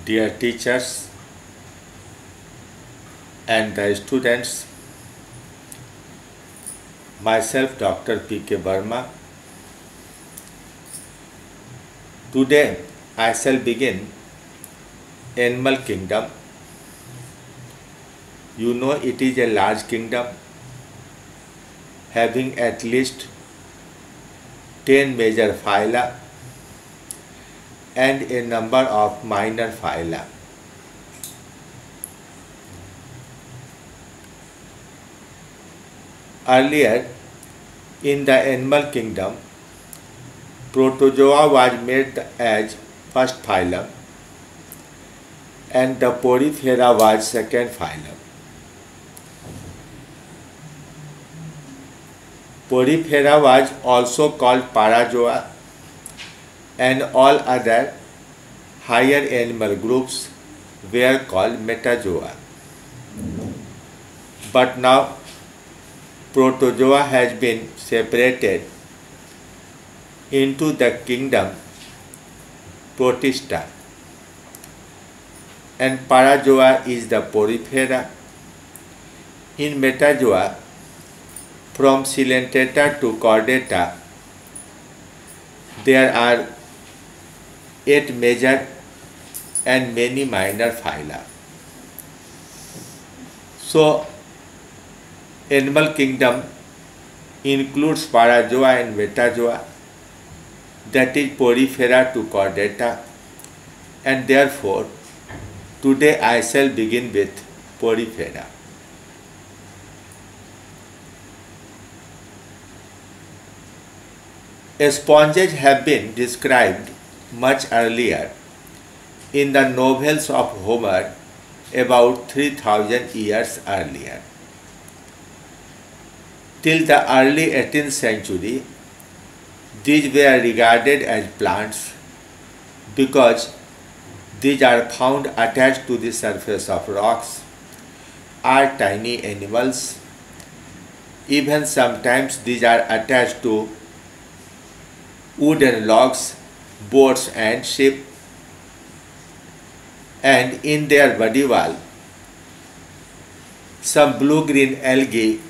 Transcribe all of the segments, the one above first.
Dear teachers and the students, myself Dr. P.K. Verma. Today I shall begin Animal Kingdom. You know it is a large kingdom having at least 10 major phyla and a number of minor phyla. Earlier in the animal kingdom, Protozoa was made as first phylum and the Porifera was second phylum. Porifera was also called Parazoa and all other higher animal groups were called Metazoa. But now Protozoa has been separated into the kingdom Protista and Parazoa is the Porifera. In Metazoa, from Coelenterata to Chordata, there are 8 major and many minor phyla. So, animal kingdom includes Parazoa and Metazoa, that is Porifera to Chordata, and therefore today I shall begin with Porifera. Sponges have been described much earlier in the novels of Homer about 3000 years earlier. Till the early 18th century, these were regarded as plants because these are found attached to the surface of rocks, are tiny animals. Even sometimes these are attached to wooden logs, boats and ships, and in their body wall some blue-green algae,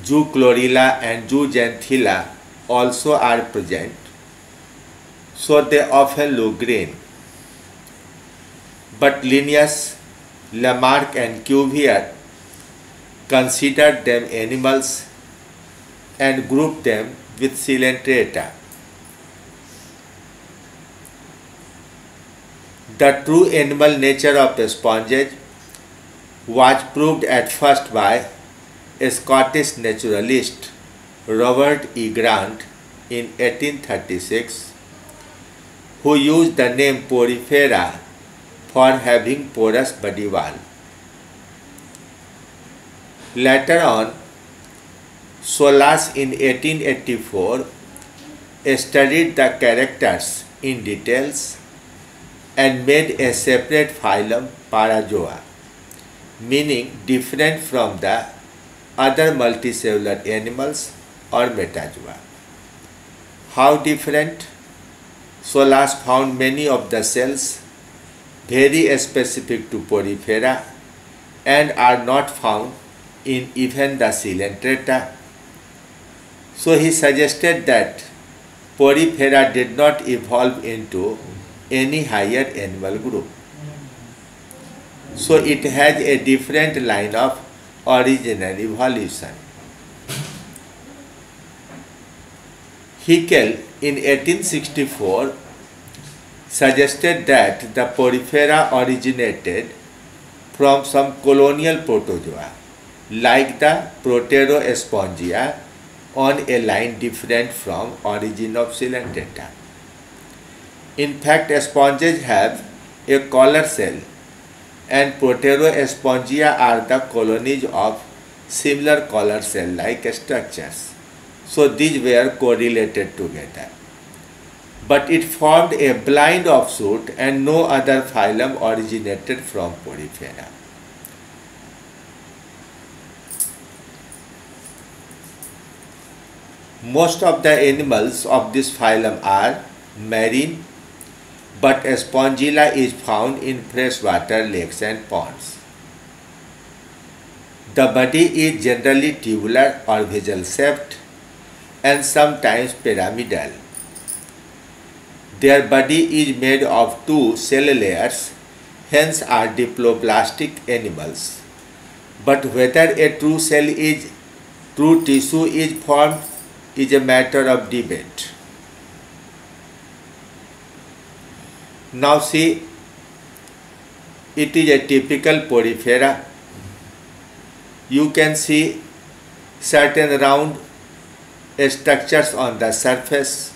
Zoochlorella and Zooxanthella also are present, so they often look green. But Linnaeus, Lamarck and Cuvier considered them animals and grouped them with Coelenterata. The true animal nature of the sponges was proved at first by a Scottish naturalist, Robert E. Grant, in 1836, who used the name Porifera for having porous body wall. Later on, Solas in 1884 studied the characters in details and made a separate phylum Parazoa, meaning different from the other multicellular animals or Metazoa. How different? Solas found many of the cells very specific to Porifera and are not found in even the Coelenterata. So he suggested that Porifera did not evolve into any higher animal group. So it has a different line of original evolution. Haeckel in 1864 suggested that the Porifera originated from some colonial protozoa like the Proterospongia on a line different from origin of Coelenterata. In fact, sponges have a collar cell and Proterospongia are the colonies of similar collar cell-like structures. So these were correlated together. But it formed a blind offshoot and no other phylum originated from Porifera. Most of the animals of this phylum are marine, but Spongilla is found in freshwater lakes and ponds. The body is generally tubular or vessel-shaped and sometimes pyramidal. Their body is made of two cell layers, hence are diploblastic animals. But whether a true tissue is formed is a matter of debate. Now see, it is a typical porifera. You can see certain round structures on the surface.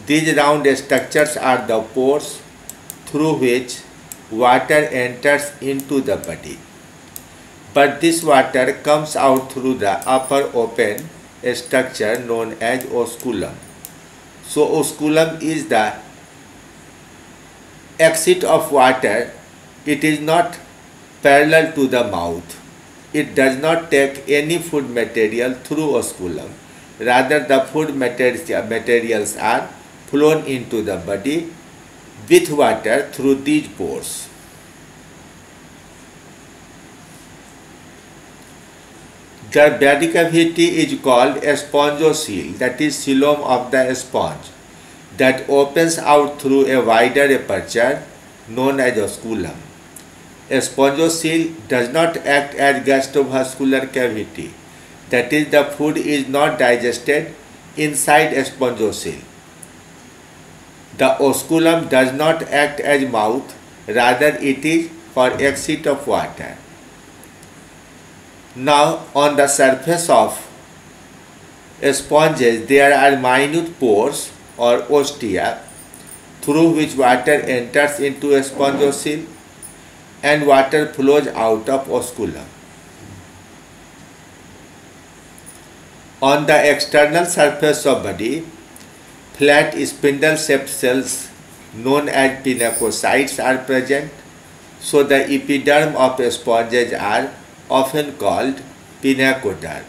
These round structures are the pores through which water enters into the body. But this water comes out through the upper open structure known as osculum. So osculum is the exit of water. It is not parallel to the mouth. It does not take any food material through osculum. Rather, the food materials are flown into the body with water through these pores. The body cavity is called a spongocoel, that is coelom of the sponge, that opens out through a wider aperture known as osculum. A spongocoel does not act as gastrovascular cavity, that is, the food is not digested inside a spongocoel. The osculum does not act as mouth, rather it is for exit of water. Now, on the surface of sponges, there are minute pores or ostia through which water enters into a spongocoel and water flows out of osculum. On the external surface of body, flat spindle-shaped cells known as pinacocytes are present, so the epiderm of sponges are often called pinacoderm.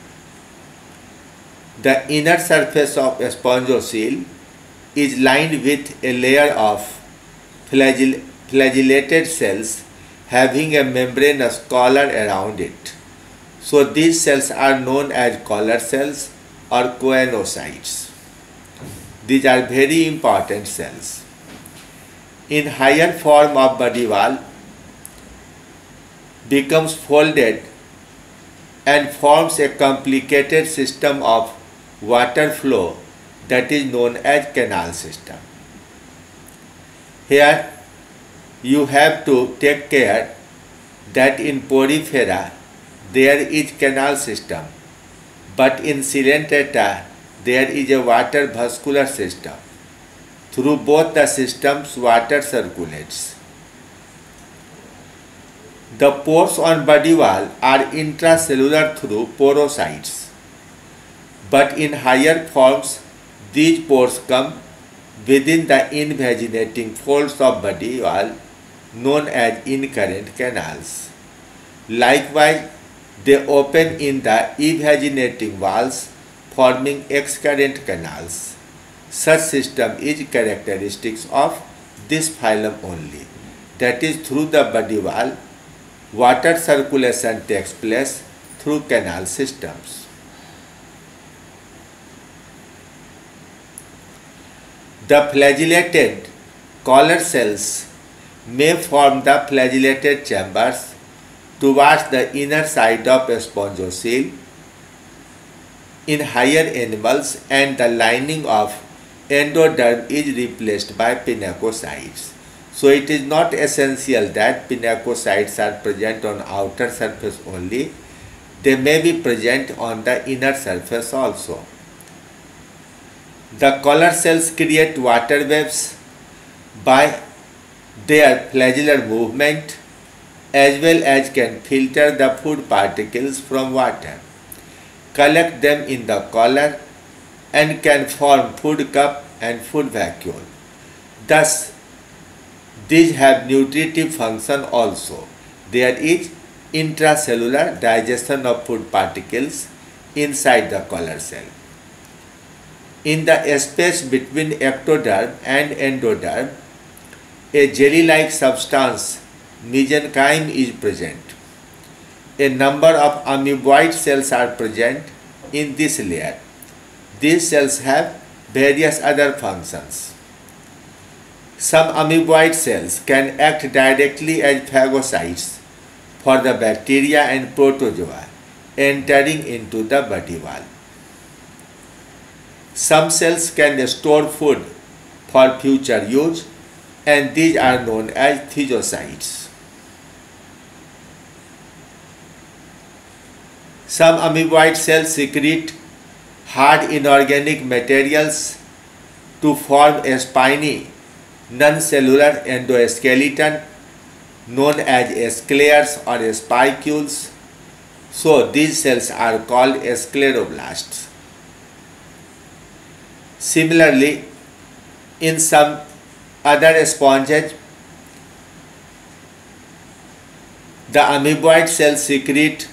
The inner surface of a spongocoel is lined with a layer of flagellated cells having a membranous collar around it. So these cells are known as collar cells or choanocytes. These are very important cells. In higher form of body wall becomes folded and forms a complicated system of water flow that is known as canal system. Here you have to take care that in porifera there is canal system, but in Coelenterata there is a water vascular system. Through both the systems water circulates. The pores on body wall are intracellular through porocytes, but in higher forms these pores come within the invaginating folds of body wall known as incurrent canals. Likewise, they open in the evaginating walls forming excurrent canals. Such system is characteristic of this phylum only, that is, through the body wall water circulation takes place through canal systems. The flagellated collar cells may form the flagellated chambers towards the inner side of a spongocoel in higher animals, and the lining of endoderm is replaced by pinacocytes. So it is not essential that pinacocytes are present on outer surface only. They may be present on the inner surface also. The collar cells create water waves by their flagellar movement, as well as can filter the food particles from water, collect them in the collar, and can form food cup and food vacuole. Thus, these have nutritive function also. There is intracellular digestion of food particles inside the collar cell. In the space between ectoderm and endoderm, a jelly-like substance, mesenchyme, is present. A number of amoeboid cells are present in this layer. These cells have various other functions. Some amoeboid cells can act directly as phagocytes for the bacteria and protozoa entering into the body wall. Some cells can store food for future use, and these are known as phygocytes. Some amoeboid cells secrete hard inorganic materials to form a spiny non-cellular endoskeleton known as scleras or spicules. So these cells are called scleroblasts. Similarly, in some other sponges, the amoeboid cells secrete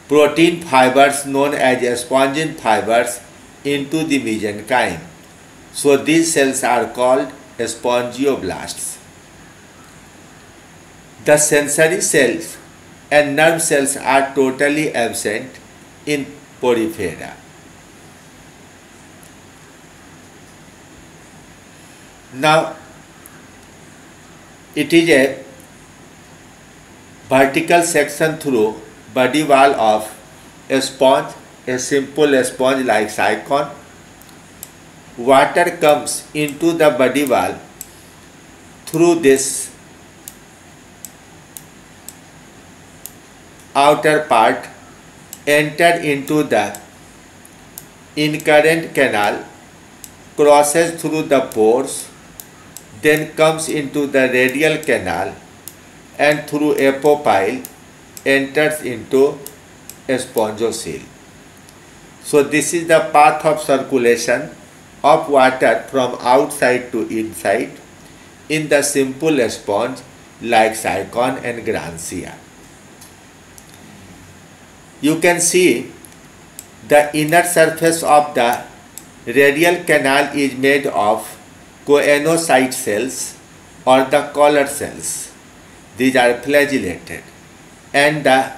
protein fibers known as spongin fibers into the mesenchyme. So these cells are called spongioblasts. The sensory cells and nerve cells are totally absent in porifera. Now, it is a vertical section through body wall of a sponge, a simple sponge like silicon. Water comes into the body wall through this outer part, enter into the incurrent canal, crosses through the pores, then comes into the radial canal and through apopyle enters into a spongocoel. So this is the path of circulation of water from outside to inside in the simple sponge like silicon and grantia. You can see the inner surface of the radial canal is made of choanocyte cells or the collar cells. These are flagellated, and the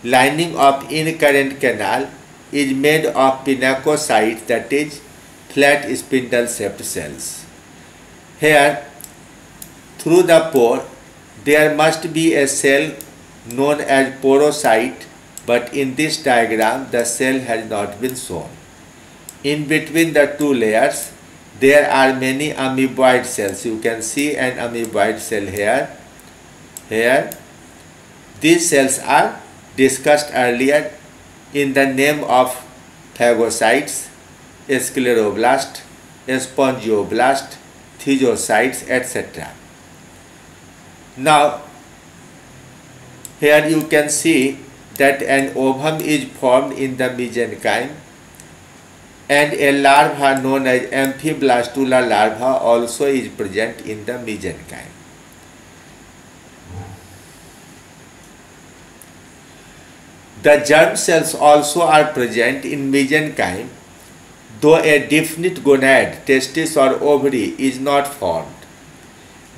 lining of incurrent canal is made of pinacocytes, that is flat spindle shaped cells. Here, through the pore, there must be a cell known as porocyte, but in this diagram the cell has not been shown. In between the two layers, there are many amoeboid cells. You can see an amoeboid cell here. These cells are discussed earlier in the name of phagocytes, scleroblast, spongioblast, phygocytes, etc. Now, here you can see that an ovum is formed in the mesenchyme, and a larva known as amphiblastula larva also is present in the mesenchyme. The germ cells also are present in mesenchyme, though a definite gonad, testis or ovary is not formed.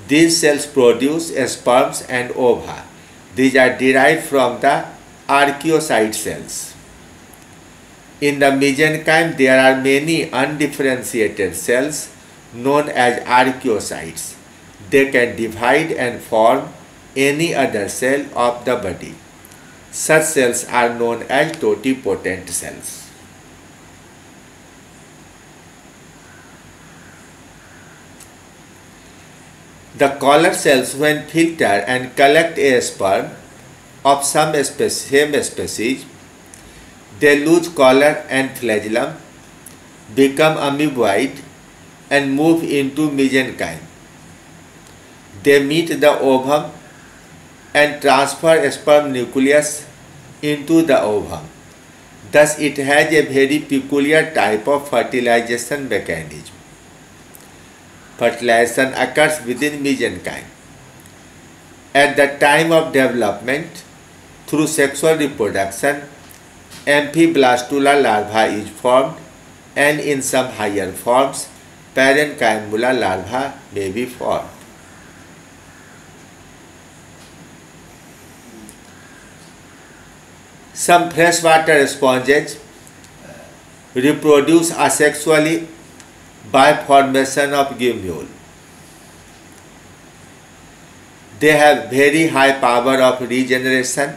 These cells produce sperms and ova. These are derived from the archaeocyte cells. In the mesenchyme, there are many undifferentiated cells known as archaeocytes. They can divide and form any other cell of the body. Such cells are known as totipotent cells. The collar cells, when filter and collect a sperm of some same species, they lose collar and flagellum, become amoeboid and move into mesenchyme. They meet the ovum and transfer sperm nucleus into the ovum. Thus it has a very peculiar type of fertilization mechanism. Fertilization occurs within mesenchyme. At the time of development, through sexual reproduction, amphiblastula larva is formed, and in some higher forms, parenchyma larva may be formed. Some freshwater sponges reproduce asexually by formation of gemmule. They have very high power of regeneration.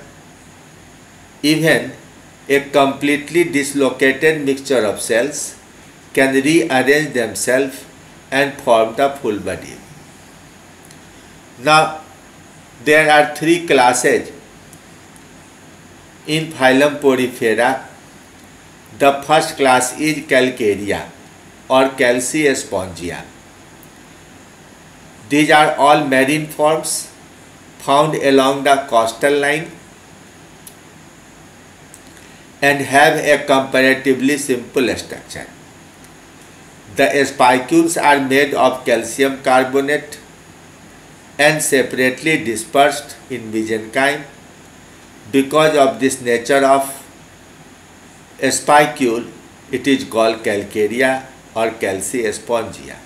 Even a completely dislocated mixture of cells can rearrange themselves and form the full body. Now, there are three classes in phylum Porifera. The first class is Calcarea or Calcispongia. These are all marine forms found along the coastal line and have a comparatively simple structure. The spicules are made of calcium carbonate and separately dispersed in mesenchyme. Because of this nature of a spicule, it is called Calcarea or Calcispongia.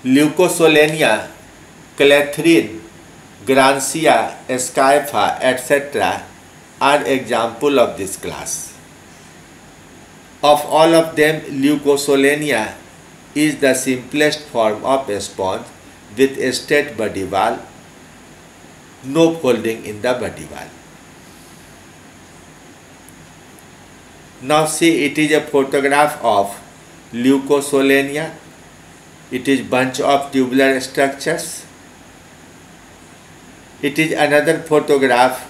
Leucosolenia, Clethrine, Grancia, Scypha, etc. are examples of this class. Of all of them, Leucosolenia is the simplest form of a sponge with a straight body wall, no folding in the body wall. Now see, it is a photograph of Leucosolenia. It is bunch of tubular structures. It is another photograph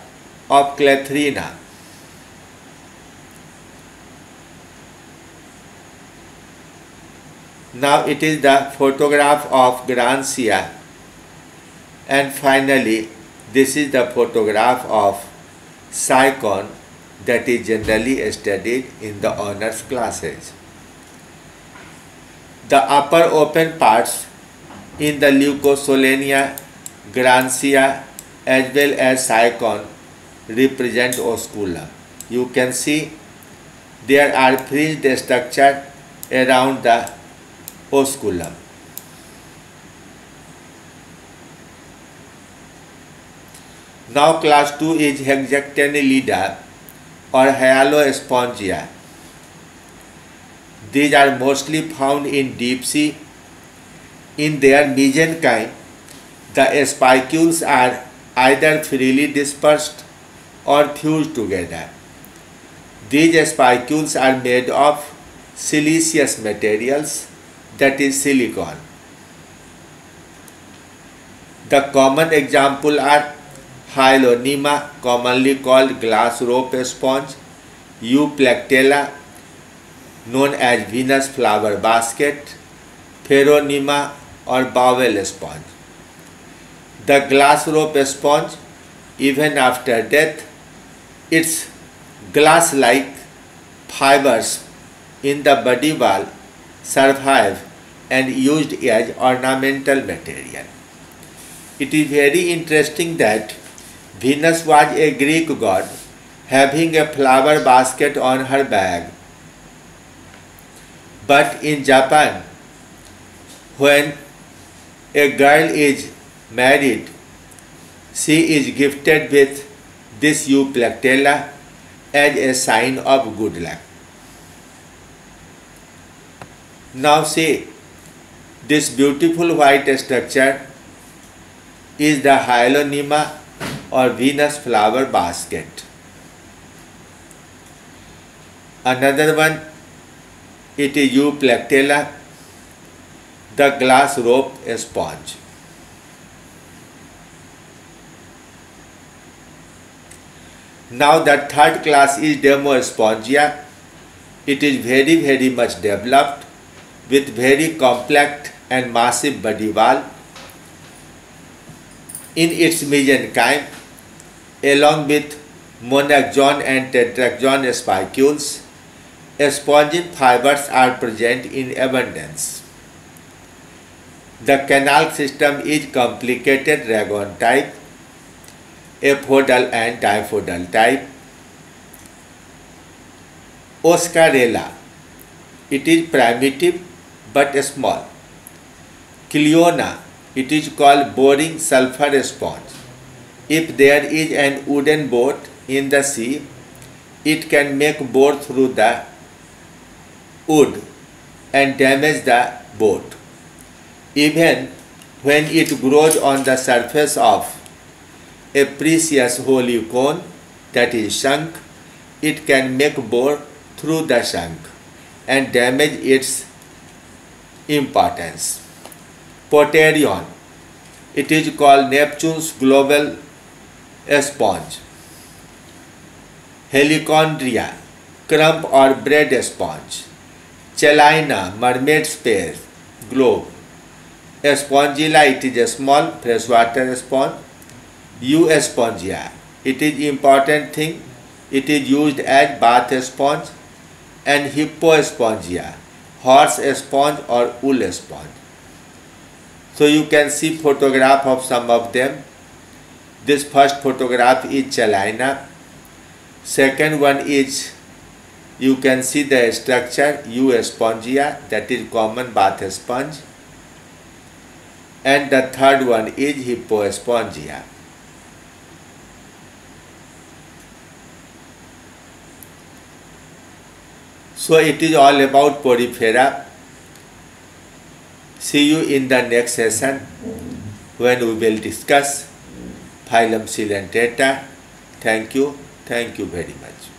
of Clethrina. Now it is the photograph of Grancia, and finally this is the photograph of Sycon that is generally studied in the honors classes. The upper open parts in the Leucosolenia, Grancia as well as Sycon represent osculum. You can see there are fringed structure around the osculum. Now class 2 is Hexactinellida or Hyalospongia. These are mostly found in deep sea. In their mesenchyme, the spicules are either freely dispersed or fused together. These spicules are made of siliceous materials, that is silicon. The common examples are Hyalonema, commonly called glass rope sponge, Euplectella, known as Venus flower basket, Pheronema or bowel sponge. The glass rope sponge, even after death, its glass-like fibers in the body wall survive and used as ornamental material. It is very interesting that Venus was a Greek god having a flower basket on her back. But in Japan, when a girl is married, she is gifted with this Euplectella as a sign of good luck. Now see, this beautiful white structure is the Hyalonema or Venus flower basket. Another one, it is Euplectella, the glass rope sponge. Now the third class is Demospongia. It is very much developed with very compact and massive body wall. In its mesenchyme, along with monaxon and tetraxon spicules, spongin fibers are present in abundance. The canal system is complicated ragone type, apodal and dipodal type. Oscarella, it is primitive but small. Cleona, it is called boring sulfur sponge. If there is an wooden boat in the sea, it can make bore through the wood and damage the boat. Even when it grows on the surface of a precious holy cone that is sunk, it can make bore through the sunk and damage its importance. Poterion, it is called Neptune's global sponge. Helichondria, crumb or bread sponge. Chelina, mermaid spear, globe. Spongilla, it is a small freshwater sponge. Euspongia, it is important thing. It is used as bath sponge. And Hippospongia, horse sponge or wool sponge. So you can see photograph of some of them. This first photograph is Chelina. Second one is, you can see the structure Euspongia, that is common bath sponge. And the third one is Hippospongia. So it is all about Porifera. See you in the next session when we will discuss phylum Coelentata. Thank you very much.